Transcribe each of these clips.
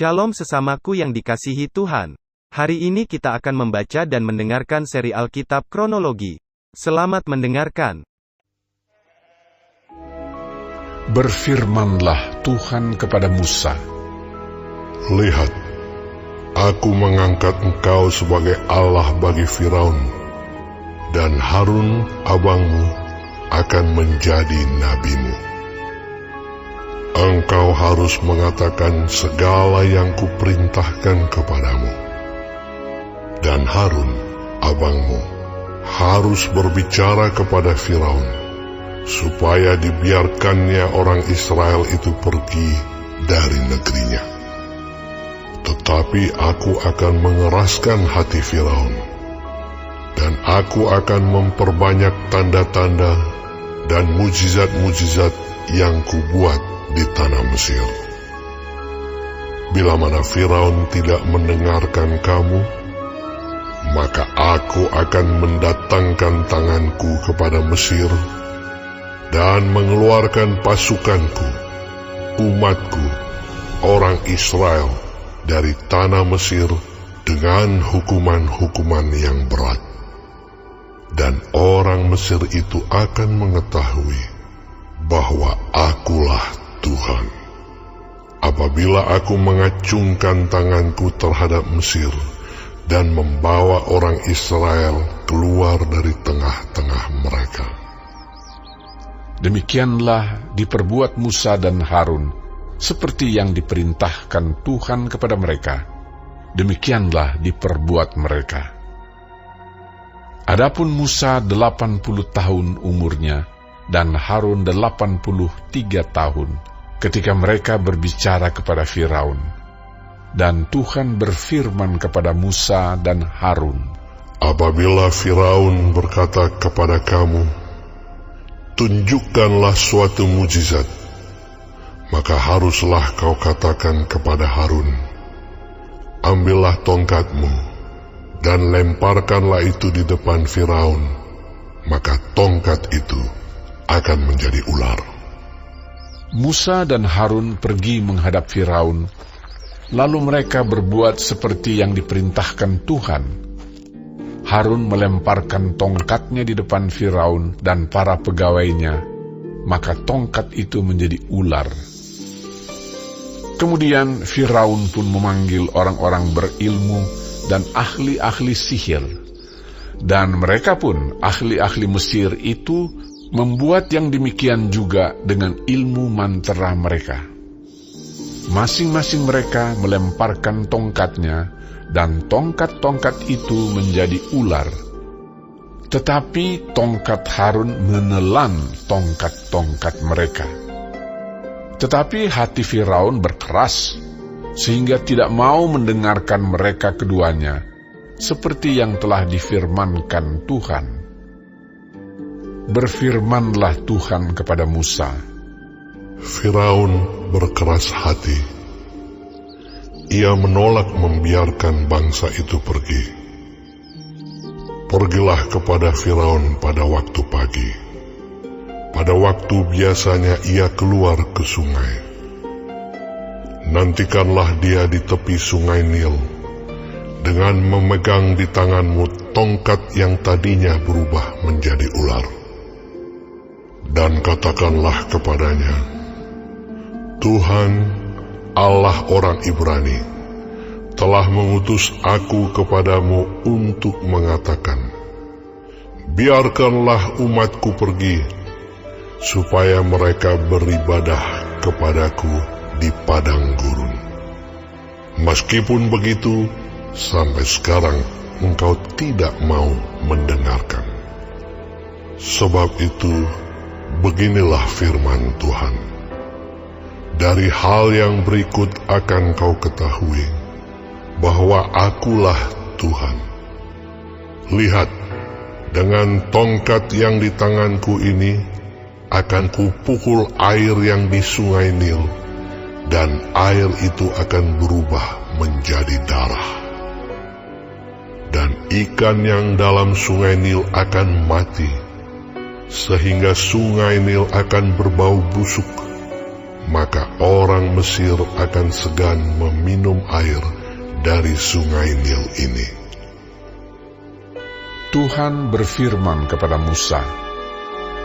Shalom sesamaku yang dikasihi Tuhan. Hari ini kita akan membaca dan mendengarkan seri Alkitab Kronologi. Selamat mendengarkan. Berfirmanlah Tuhan kepada Musa, "Lihat, aku mengangkat engkau sebagai Allah bagi Firaun, dan Harun abangmu akan menjadi nabimu. Engkau harus mengatakan segala yang kuperintahkan kepadamu, dan Harun abangmu harus berbicara kepada Firaun, supaya dibiarkannya orang Israel itu pergi dari negerinya. Tetapi aku akan mengeraskan hati Firaun, dan aku akan memperbanyak tanda-tanda dan mujizat-mujizat yang kubuat di tanah Mesir. Bila mana Firaun tidak mendengarkan kamu, maka aku akan mendatangkan tanganku kepada Mesir dan mengeluarkan pasukanku, umatku, orang Israel dari tanah Mesir dengan hukuman-hukuman yang berat. Dan orang Mesir itu akan mengetahui bahwa akulah Tuhan, apabila aku mengacungkan tanganku terhadap Mesir dan membawa orang Israel keluar dari tengah-tengah mereka." Demikianlah diperbuat Musa dan Harun, seperti yang diperintahkan Tuhan kepada mereka. Demikianlah diperbuat mereka. Adapun Musa 80 tahun umurnya, dan Harun 83 tahun, ketika mereka berbicara kepada Firaun. Dan Tuhan berfirman kepada Musa dan Harun, "Apabila Firaun berkata kepada kamu, 'Tunjukkanlah suatu mujizat,' maka haruslah kau katakan kepada Harun, 'Ambillah tongkatmu, dan lemparkanlah itu di depan Firaun,' maka tongkat itu akan menjadi ular." Musa dan Harun pergi menghadap Firaun, lalu mereka berbuat seperti yang diperintahkan Tuhan. Harun melemparkan tongkatnya di depan Firaun dan para pegawainya, maka tongkat itu menjadi ular. Kemudian Firaun pun memanggil orang-orang berilmu dan ahli-ahli sihir, dan mereka pun, ahli-ahli Mesir itu, membuat yang demikian juga dengan ilmu mantera mereka. Masing-masing mereka melemparkan tongkatnya, dan tongkat-tongkat itu menjadi ular. Tetapi tongkat Harun menelan tongkat-tongkat mereka. Tetapi hati Firaun berkeras, sehingga tidak mau mendengarkan mereka keduanya, seperti yang telah difirmankan Tuhan. Berfirmanlah Tuhan kepada Musa, "Firaun berkeras hati. Ia menolak membiarkan bangsa itu pergi. Pergilah kepada Firaun pada waktu pagi, pada waktu biasanya ia keluar ke sungai. Nantikanlah dia di tepi sungai Nil, dengan memegang di tanganmu tongkat yang tadinya berubah menjadi ular. Dan katakanlah kepadanya, 'Tuhan, Allah orang Ibrani, telah mengutus aku kepadamu untuk mengatakan, biarkanlah umatku pergi, supaya mereka beribadah kepadaku di padang gurun. Meskipun begitu, sampai sekarang engkau tidak mau mendengarkan. Sebab itu, beginilah firman Tuhan. Dari hal yang berikut akan kau ketahui bahwa akulah Tuhan. Lihat, dengan tongkat yang di tanganku ini akan kupukul air yang di sungai Nil, dan air itu akan berubah menjadi darah. Dan ikan yang dalam sungai Nil akan mati, sehingga sungai Nil akan berbau busuk, maka orang Mesir akan segan meminum air dari sungai Nil ini. Tuhan berfirman kepada Musa,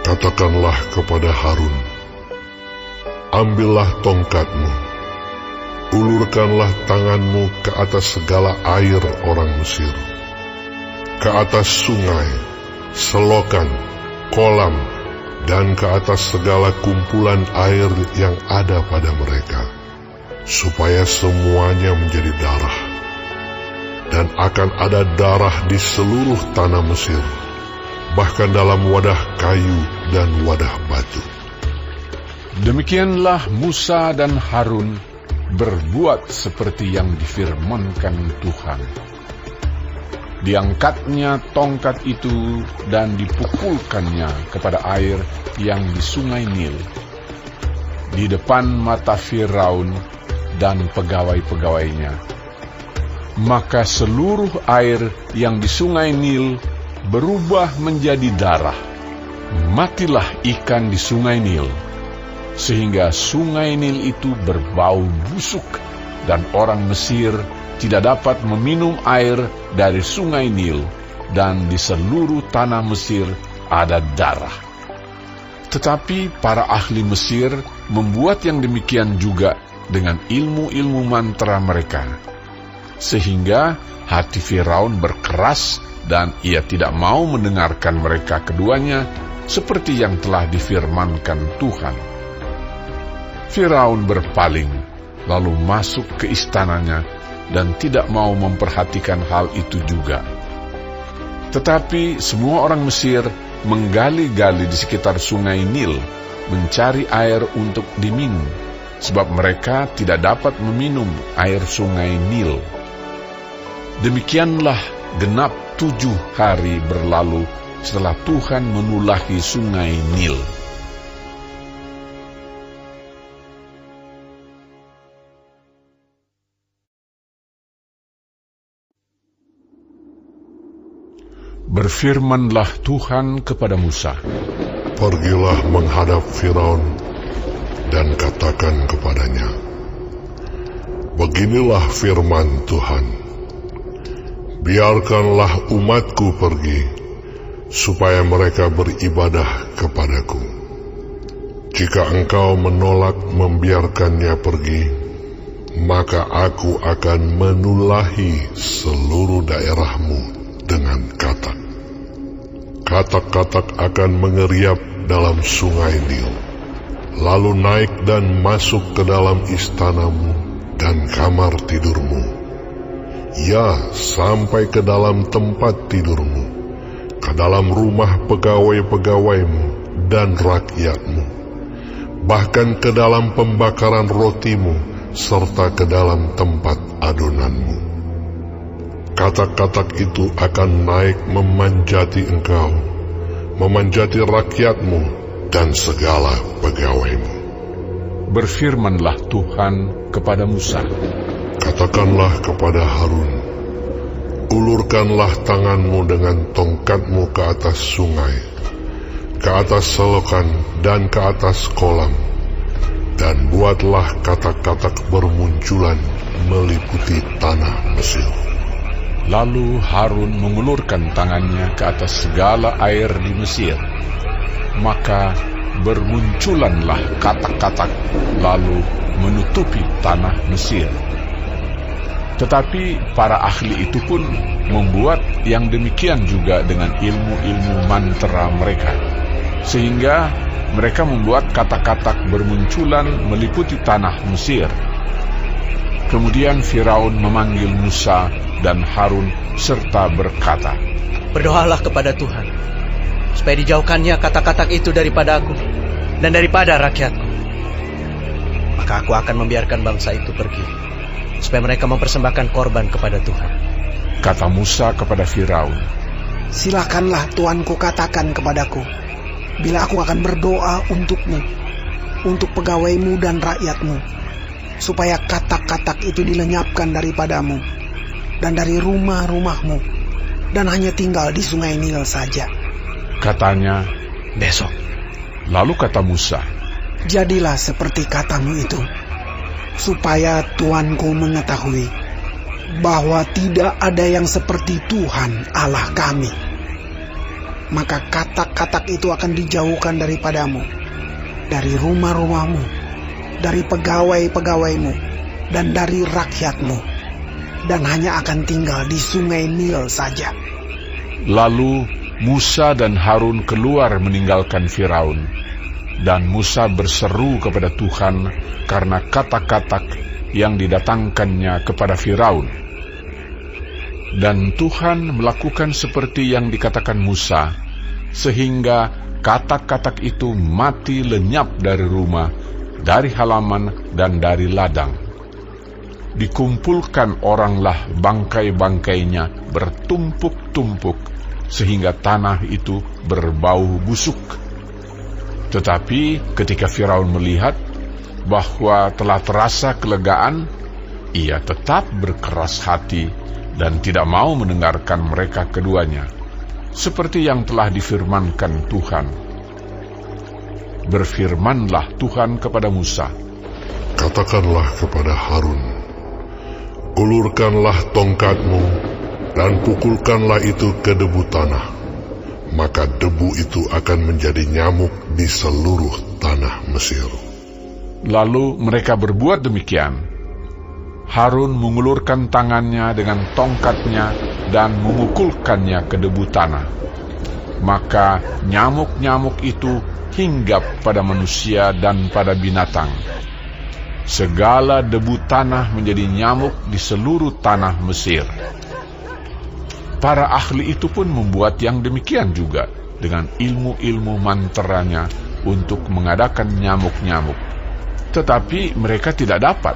Katakanlah kepada Harun, ambillah tongkatmu, ulurkanlah tanganmu ke atas segala air orang Mesir, ke atas sungai, selokan, kolam, dan ke atas segala kumpulan air yang ada pada mereka, supaya semuanya menjadi darah. Dan akan ada darah di seluruh tanah Mesir, bahkan dalam wadah kayu dan wadah batu. Demikianlah Musa dan Harun berbuat seperti yang difirmankan Tuhan. Diangkatnya tongkat itu dan dipukulkannya kepada air yang di sungai Nil, di depan mata Firaun dan pegawai-pegawainya. Maka seluruh air yang di sungai Nil berubah menjadi darah. Matilah ikan di sungai Nil, sehingga sungai Nil itu berbau busuk, dan orang Mesir tidak dapat meminum air dari sungai Nil, dan di seluruh tanah Mesir ada darah. Tetapi para ahli Mesir membuat yang demikian juga dengan ilmu-ilmu mantra mereka, sehingga hati Firaun berkeras dan ia tidak mau mendengarkan mereka keduanya seperti yang telah difirmankan Tuhan. Firaun berpaling, lalu masuk ke istananya dan tidak mau memperhatikan hal itu juga. Tetapi semua orang Mesir menggali-gali di sekitar sungai Nil, mencari air untuk diminum, sebab mereka tidak dapat meminum air sungai Nil. Demikianlah genap 7 hari berlalu setelah Tuhan menulahi sungai Nil. Berfirmanlah Tuhan kepada Musa, Pergilah menghadap Firaun dan katakan kepadanya, Beginilah firman Tuhan, biarkanlah umatku pergi, supaya mereka beribadah kepadaku. Jika engkau menolak membiarkannya pergi, maka aku akan menulahi seluruh daerahmu dengan katak. Katak-katak akan mengeriap dalam sungai Nil, lalu naik dan masuk ke dalam istanamu dan kamar tidurmu, ya, sampai ke dalam tempat tidurmu, ke dalam rumah pegawai-pegawaimu dan rakyatmu, bahkan ke dalam pembakaran rotimu, serta ke dalam tempat adonanmu. Katak-katak itu akan naik memanjati engkau, memanjati rakyatmu dan segala pegawaimu. Berfirmanlah Tuhan kepada Musa, Katakanlah kepada Harun, ulurkanlah tanganmu dengan tongkatmu ke atas sungai, ke atas selokan dan ke atas kolam, dan buatlah katak-katak bermunculan meliputi tanah Mesir. Lalu Harun mengulurkan tangannya ke atas segala air di Mesir, maka bermunculanlah katak-katak lalu menutupi tanah Mesir. Tetapi para ahli itu pun membuat yang demikian juga dengan ilmu-ilmu mantra mereka, sehingga mereka membuat katak-katak bermunculan meliputi tanah Mesir. Kemudian Firaun memanggil Musa dan Harun serta berkata, Berdoalah kepada Tuhan, supaya dijauhkannya katak-katak itu daripada aku dan daripada rakyatku. Maka aku akan membiarkan bangsa itu pergi, supaya mereka mempersembahkan korban kepada Tuhan. Kata Musa kepada Firaun, Silakanlah tuanku katakan kepadaku, bila aku akan berdoa untukmu, untuk pegawaimu dan rakyatmu, supaya katak-katak itu dilenyapkan daripadamu dan dari rumah-rumahmu, dan hanya tinggal di sungai Nil saja. Katanya, Besok. Lalu kata Musa, Jadilah seperti katamu itu, supaya tuanku mengetahui bahwa tidak ada yang seperti Tuhan Allah kami. Maka katak-katak itu akan dijauhkan daripadamu, dari rumah-rumahmu, dari pegawai-pegawaimu, dan dari rakyatmu, dan hanya akan tinggal di sungai Nil saja. Lalu Musa dan Harun keluar meninggalkan Firaun, dan Musa berseru kepada Tuhan karena katak-katak yang didatangkannya kepada Firaun. Dan Tuhan melakukan seperti yang dikatakan Musa, sehingga katak-katak itu mati lenyap dari rumah, dari halaman, dan dari ladang. Dikumpulkan oranglah bangkai-bangkainya bertumpuk-tumpuk, sehingga tanah itu berbau busuk. Tetapi ketika Firaun melihat bahwa telah terasa kelegaan, ia tetap berkeras hati dan tidak mau mendengarkan mereka keduanya, seperti yang telah difirmankan Tuhan. Berfirmanlah Tuhan kepada Musa, Katakanlah kepada Harun, ulurkanlah tongkatmu dan pukulkanlah itu ke debu tanah, maka debu itu akan menjadi nyamuk di seluruh tanah Mesir. Lalu mereka berbuat demikian. Harun mengulurkan tangannya dengan tongkatnya dan memukulkannya ke debu tanah. Maka nyamuk-nyamuk itu hinggap pada manusia dan pada binatang. Segala debu tanah menjadi nyamuk di seluruh tanah Mesir. Para ahli itu pun membuat yang demikian juga dengan ilmu-ilmu manteranya untuk mengadakan nyamuk-nyamuk. Tetapi mereka tidak dapat.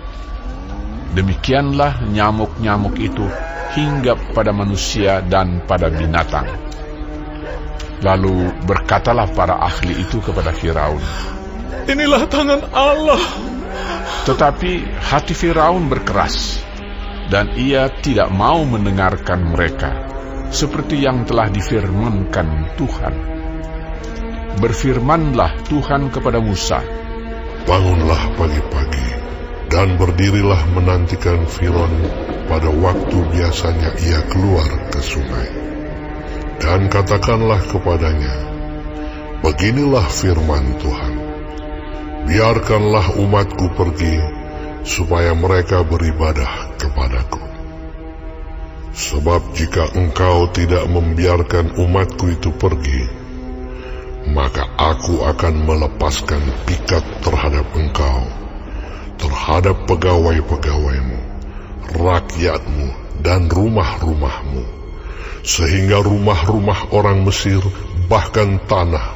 Demikianlah nyamuk-nyamuk itu hinggap pada manusia dan pada binatang. Lalu berkatalah para ahli itu kepada Firaun, Inilah tangan Allah. Tetapi hati Firaun berkeras, dan ia tidak mau mendengarkan mereka, seperti yang telah difirmankan Tuhan. Berfirmanlah Tuhan kepada Musa, Bangunlah pagi-pagi dan berdirilah menantikan Firaun pada waktu biasanya ia keluar ke sungai. Dan katakanlah kepadanya, Beginilah firman Tuhan, Biarkanlah umatku pergi, supaya mereka beribadah kepadaku. Sebab jika engkau tidak membiarkan umatku itu pergi, maka aku akan melepaskan pikat terhadap engkau, terhadap pegawai-pegawaimu, rakyatmu, dan rumah-rumahmu, sehingga rumah-rumah orang Mesir, bahkan tanah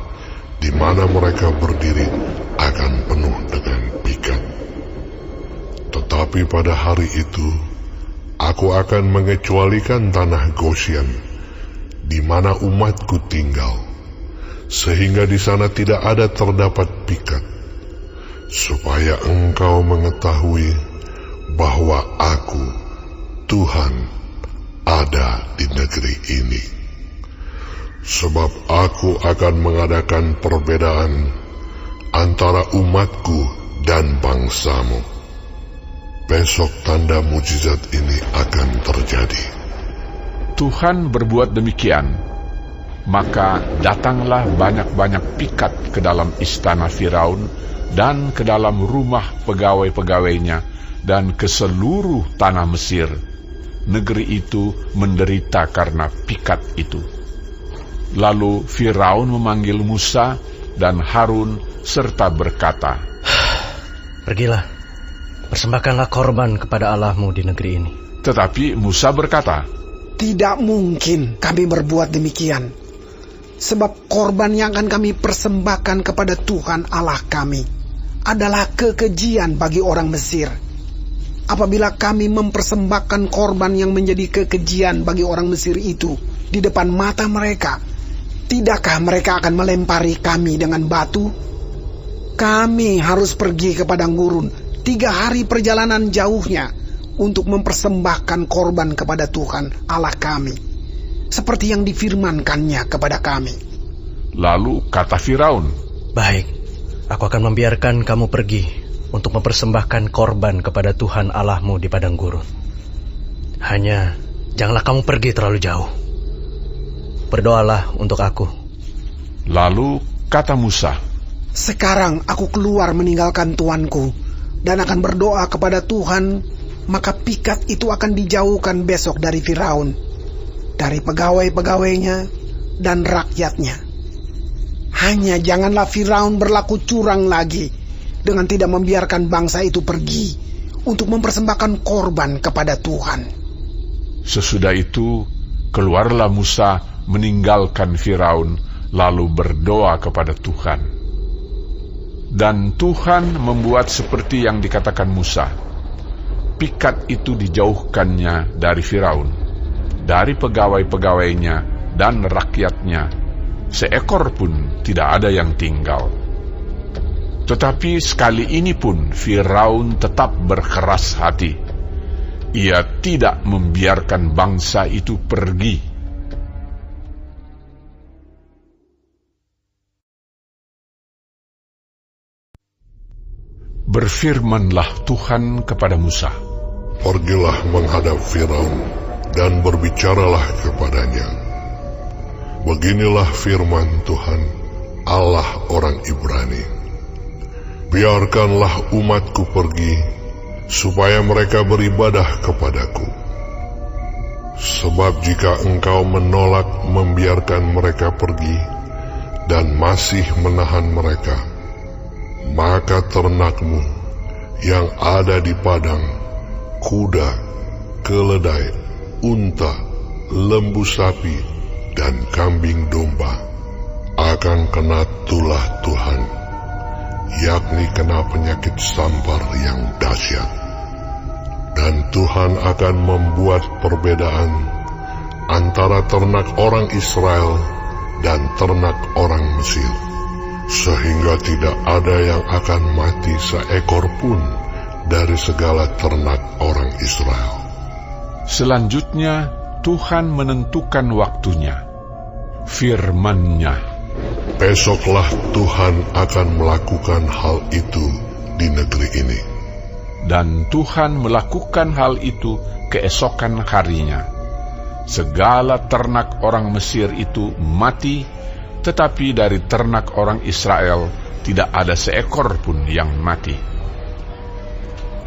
di mana mereka berdiri, akan penuh dengan pikat. Tetapi pada hari itu, aku akan mengecualikan tanah Gosyen, di mana umatku tinggal, sehingga di sana tidak ada terdapat pikat, supaya engkau mengetahui bahwa aku, Tuhan, ada di negeri ini. Sebab aku akan mengadakan perbedaan antara umatku dan bangsamu. Besok tanda mujizat ini akan terjadi. Tuhan berbuat demikian. Maka datanglah banyak-banyak pikat ke dalam istana Firaun dan ke dalam rumah pegawai-pegawainya dan ke seluruh tanah Mesir. Negeri itu menderita karena pikat itu. Lalu Firaun memanggil Musa dan Harun serta berkata, Pergilah, persembahkanlah korban kepada Allahmu di negeri ini. Tetapi Musa berkata, Tidak mungkin kami berbuat demikian, sebab korban yang akan kami persembahkan kepada Tuhan Allah kami adalah kekejian bagi orang Mesir. Apabila kami mempersembahkan korban yang menjadi kekejian bagi orang Mesir itu di depan mata mereka, tidakkah mereka akan melempari kami dengan batu? Kami harus pergi ke padang gurun 3 hari perjalanan jauhnya untuk mempersembahkan korban kepada Tuhan Allah kami, seperti yang difirmankannya kepada kami. Lalu kata Firaun, Baik, Aku akan membiarkan kamu pergi untuk mempersembahkan korban kepada Tuhan Allahmu di padang gurun. Hanya janganlah kamu pergi terlalu jauh. Berdoalah untuk aku. Lalu kata Musa, Sekarang aku keluar meninggalkan tuanku dan akan berdoa kepada Tuhan, maka pikat itu akan dijauhkan besok dari Firaun, dari pegawai-pegawainya dan rakyatnya. Hanya janganlah Firaun berlaku curang lagi dengan tidak membiarkan bangsa itu pergi untuk mempersembahkan korban kepada Tuhan. Sesudah itu, keluarlah Musa meninggalkan Firaun, lalu berdoa kepada Tuhan. Dan Tuhan membuat seperti yang dikatakan Musa. Pikat itu dijauhkannya dari Firaun, dari pegawai-pegawainya dan rakyatnya. Seekor pun tidak ada yang tinggal. Tetapi sekali ini pun Firaun tetap berkeras hati. Ia tidak membiarkan bangsa itu pergi. Berfirmanlah Tuhan kepada Musa, Pergilah menghadap Firaun dan berbicaralah kepadanya. Beginilah firman Tuhan, Allah orang Ibrani. Biarkanlah umatku pergi, supaya mereka beribadah kepadaku. Sebab jika engkau menolak membiarkan mereka pergi, dan masih menahan mereka, maka ternakmu yang ada di padang, kuda, keledai, unta, lembu sapi, dan kambing domba, akan kena tulah Tuhan, yakni kena penyakit sampar yang dahsyat. Dan Tuhan akan membuat perbedaan antara ternak orang Israel dan ternak orang Mesir, sehingga tidak ada yang akan mati seekor pun dari segala ternak orang Israel. Selanjutnya Tuhan menentukan waktunya. Firman-Nya, Besoklah Tuhan akan melakukan hal itu di negeri ini. dan Tuhan melakukan hal itu keesokan harinya. Segala ternak orang Mesir itu mati, tetapi dari ternak orang Israel tidak ada seekor pun yang mati.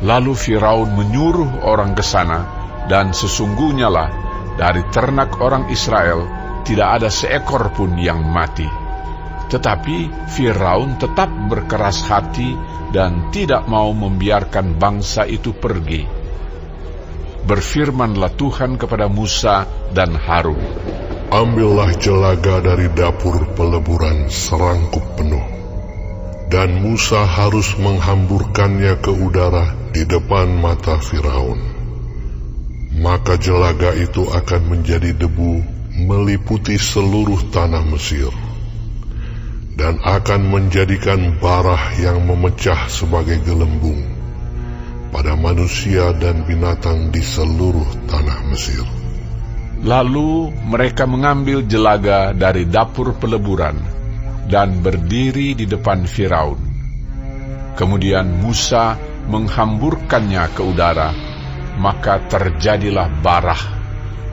Lalu Firaun menyuruh orang ke sana, dan sesungguhnya lah dari ternak orang Israel tidak ada seekor pun yang mati. Tetapi Firaun tetap berkeras hati dan tidak mau membiarkan bangsa itu pergi. Berfirmanlah Tuhan kepada Musa dan Harun, Ambillah jelaga dari dapur peleburan serangkup penuh, dan Musa harus menghamburkannya ke udara di depan mata Firaun. Maka jelaga itu akan menjadi debu meliputi seluruh tanah Mesir, dan akan menjadikan barah yang memecah sebagai gelembung pada manusia dan binatang di seluruh tanah Mesir. Lalu mereka mengambil jelaga dari dapur peleburan dan berdiri di depan Firaun. Kemudian Musa menghamburkannya ke udara, maka terjadilah barah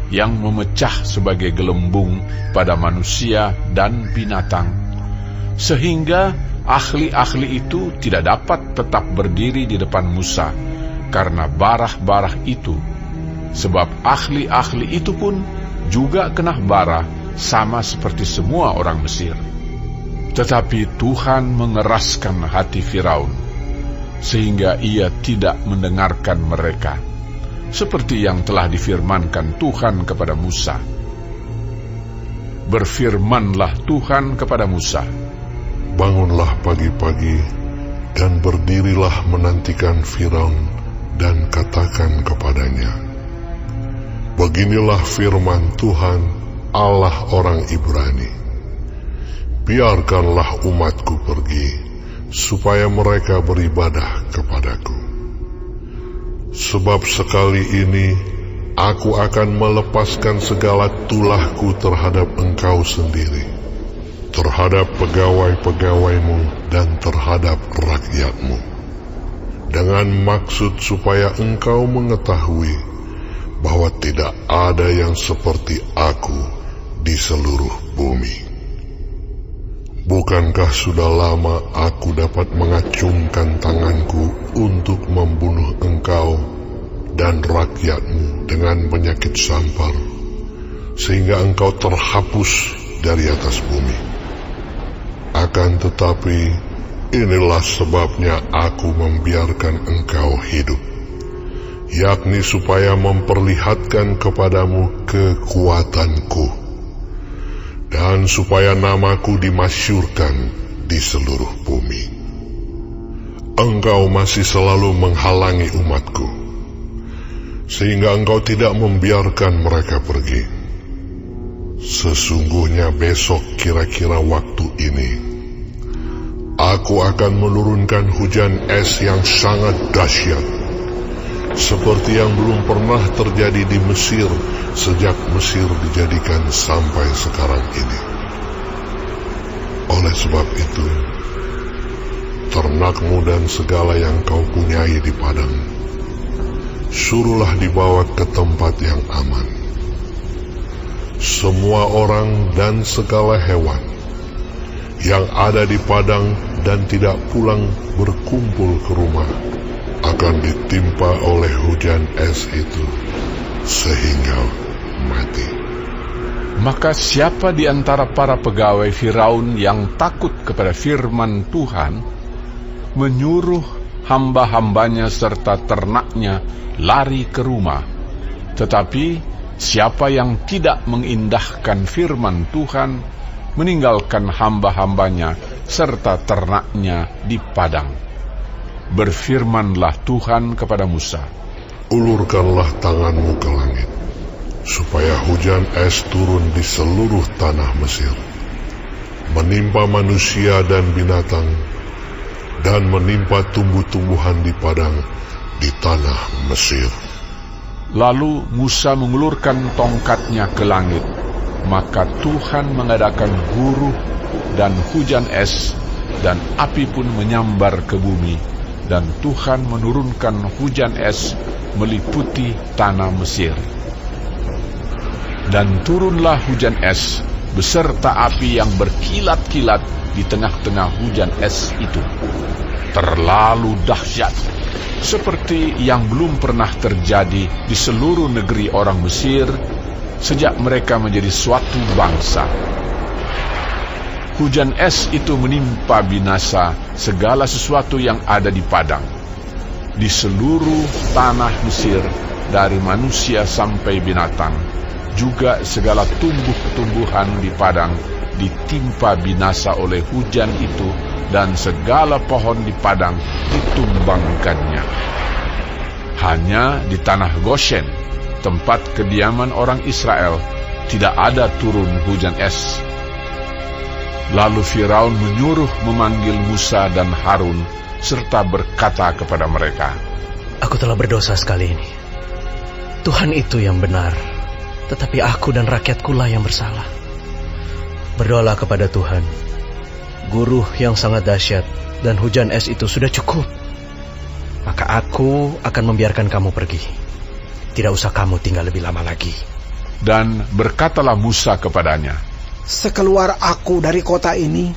yang memecah sebagai gelembung pada manusia dan binatang, sehingga ahli-ahli itu tidak dapat tetap berdiri di depan Musa karena barah-barah itu. Sebab ahli-ahli itu pun juga kena bara sama seperti semua orang Mesir. Tetapi Tuhan mengeraskan hati Firaun, sehingga ia tidak mendengarkan mereka, seperti yang telah difirmankan Tuhan kepada Musa. Berfirmanlah Tuhan kepada Musa, Bangunlah pagi-pagi dan berdirilah menantikan Firaun dan katakan kepadanya, Beginilah firman Tuhan, Allah orang Ibrani. Biarkanlah umatku pergi, supaya mereka beribadah kepadaku. Sebab sekali ini aku akan melepaskan segala tulahku terhadap engkau sendiri, terhadap pegawai-pegawaimu dan terhadap rakyatmu, dengan maksud supaya engkau mengetahui bahwa tidak ada yang seperti aku di seluruh bumi. Bukankah sudah lama aku dapat mengacungkan tanganku untuk membunuh engkau dan rakyatmu dengan penyakit sampar, sehingga engkau terhapus dari atas bumi? Akan tetapi, inilah sebabnya aku membiarkan engkau hidup, yakni supaya memperlihatkan kepadamu kekuatanku, dan supaya namaku dimasyurkan di seluruh bumi. Engkau masih selalu menghalangi umatku, sehingga engkau tidak membiarkan mereka pergi. Sesungguhnya besok kira-kira waktu ini, aku akan menurunkan hujan es yang sangat dahsyat, seperti yang belum pernah terjadi di Mesir sejak Mesir dijadikan sampai sekarang ini. Oleh sebab itu, ternakmu dan segala yang kau punyai di padang, suruhlah dibawa ke tempat yang aman. Semua orang dan segala hewan yang ada di padang dan tidak pulang berkumpul ke rumah akan ditimpa oleh hujan es itu sehingga mati. Maka siapa di antara para pegawai Firaun yang takut kepada firman Tuhan, menyuruh hamba-hambanya serta ternaknya lari ke rumah. Tetapi siapa yang tidak mengindahkan firman Tuhan, meninggalkan hamba-hambanya serta ternaknya di padang. Berfirmanlah Tuhan kepada Musa, ulurkanlah tanganmu ke langit, supaya hujan es turun di seluruh tanah Mesir, menimpa manusia dan binatang, dan menimpa tumbuh-tumbuhan di padang di tanah Mesir. Lalu Musa mengulurkan tongkatnya ke langit, maka Tuhan mengadakan guruh dan hujan es, dan api pun menyambar ke bumi, dan Tuhan menurunkan hujan es meliputi tanah Mesir. Dan turunlah hujan es beserta api yang berkilat-kilat di tengah-tengah hujan es itu. Terlalu dahsyat, seperti yang belum pernah terjadi di seluruh negeri orang Mesir sejak mereka menjadi suatu bangsa. Hujan es itu menimpa binasa segala sesuatu yang ada di padang, di seluruh tanah Mesir, dari manusia sampai binatang, juga segala tumbuh-tumbuhan di padang ditimpa binasa oleh hujan itu, dan segala pohon di padang ditumbangkannya. Hanya di tanah Goshen, tempat kediaman orang Israel, tidak ada turun hujan es. Lalu Firaun menyuruh memanggil Musa dan Harun, serta berkata kepada mereka, Aku telah berdosa sekali ini. Tuhan itu yang benar, tetapi aku dan rakyatkulah yang bersalah. Berdoalah kepada Tuhan. Guruh yang sangat dahsyat dan hujan es itu sudah cukup. Maka aku akan membiarkan kamu pergi. Tidak usah kamu tinggal lebih lama lagi. Dan berkatalah Musa kepadanya, Sekeluar aku dari kota ini,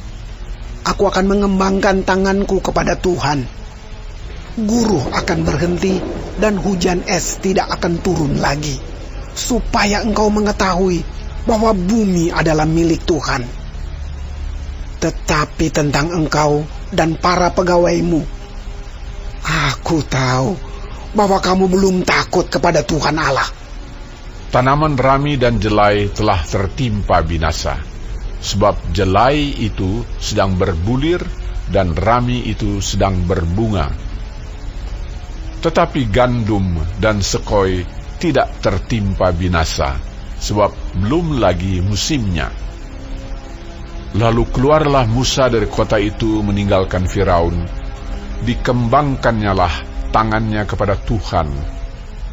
aku akan mengembangkan tanganku kepada Tuhan. Guruh akan berhenti dan hujan es tidak akan turun lagi, supaya engkau mengetahui bahwa bumi adalah milik Tuhan. Tetapi tentang engkau dan para pegawaimu, aku tahu bahwa kamu belum takut kepada Tuhan Allah. tanaman rami dan jelai telah tertimpa binasa, sebab jelai itu sedang berbulir dan rami itu sedang berbunga. Tetapi gandum dan sekoi tidak tertimpa binasa, sebab belum lagi musimnya. Lalu keluarlah Musa dari kota itu meninggalkan Firaun. Dikembangkannyalah tangannya kepada Tuhan,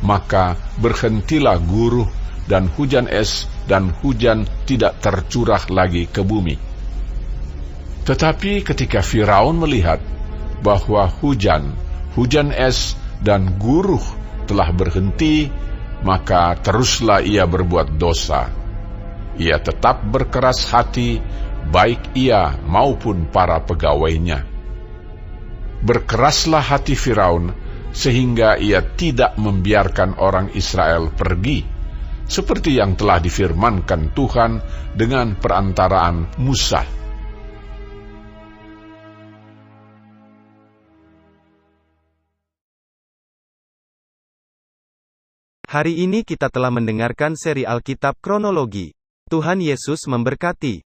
maka berhentilah guruh dan hujan es, dan hujan tidak tercurah lagi ke bumi. Tetapi ketika Firaun melihat bahwa hujan es dan guruh telah berhenti, maka teruslah ia berbuat dosa. Ia tetap berkeras hati, baik ia maupun para pegawainya. Berkeraslah hati Firaun, sehingga ia tidak membiarkan orang Israel pergi, seperti yang telah difirmankan Tuhan dengan perantaraan Musa. Hari ini kita telah mendengarkan seri Alkitab Kronologi. Tuhan Yesus memberkati.